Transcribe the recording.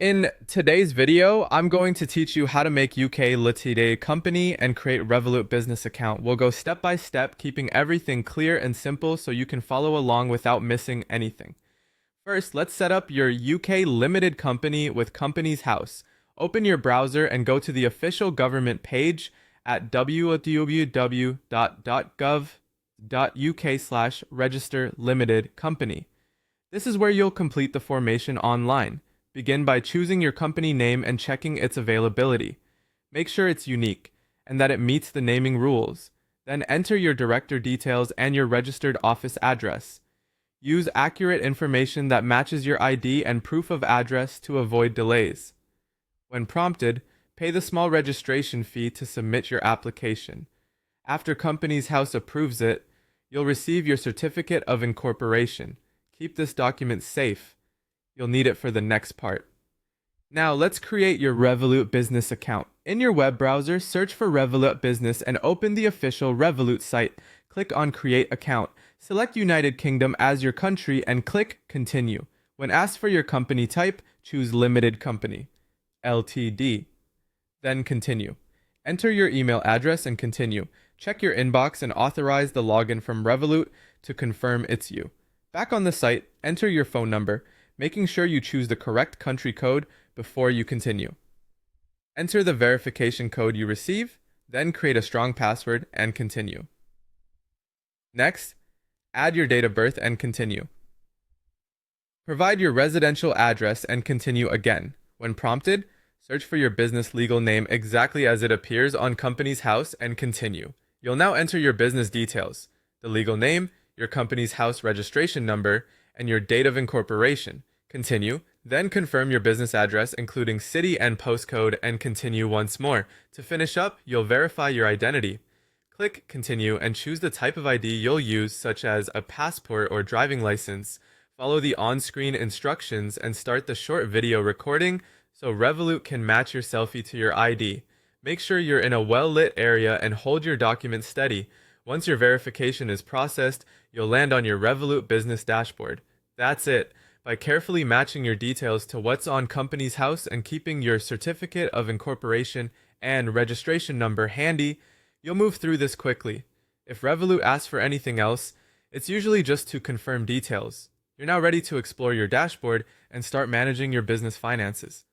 In today's video, I'm going to teach you how to make UK Ltd company and create Revolut Business Account. We'll go step by step, keeping everything clear and simple so you can follow along without missing anything. First, let's set up your UK Limited company with Companies House. Open your browser and go to the official government page at www.gov.uk/register limited company. This is where you'll complete the formation online. Begin by choosing your company name and checking its availability. Make sure it's unique and that it meets the naming rules. Then enter your director details and your registered office address. Use accurate information that matches your ID and proof of address to avoid delays. When prompted, pay the small registration fee to submit your application. After Companies House approves it, you'll receive your certificate of incorporation. Keep this document safe. You'll need it for the next part. Now let's create your Revolut Business Account. In your web browser, search for Revolut Business and open the official Revolut site. Click on Create Account. Select United Kingdom as your country and click Continue. When asked for your company type, choose Limited Company, Ltd. Then Continue. Enter your email address and continue. Check your inbox and authorize the login from Revolut to confirm it's you. Back on the site, enter your phone number, making sure you choose the correct country code before you continue. Enter the verification code you receive, then create a strong password and continue. Next, add your date of birth and continue. Provide your residential address and continue again. When prompted, search for your business legal name exactly as it appears on Companies House and continue. You'll now enter your business details, the legal name, your Companies House registration number, and your date of incorporation. Continue, then confirm your business address including city and postcode and continue once more. To finish up, you'll verify your identity. Click Continue and choose the type of ID you'll use, such as a passport or driving license. Follow the on-screen instructions and start the short video recording so Revolut can match your selfie to your ID. Make sure you're in a well-lit area and hold your documents steady. Once your verification is processed, you'll land on your Revolut business dashboard. That's it. By carefully matching your details to what's on Companies House and keeping your certificate of incorporation and registration number handy, you'll move through this quickly. If Revolut asks for anything else, it's usually just to confirm details. You're now ready to explore your dashboard and start managing your business finances.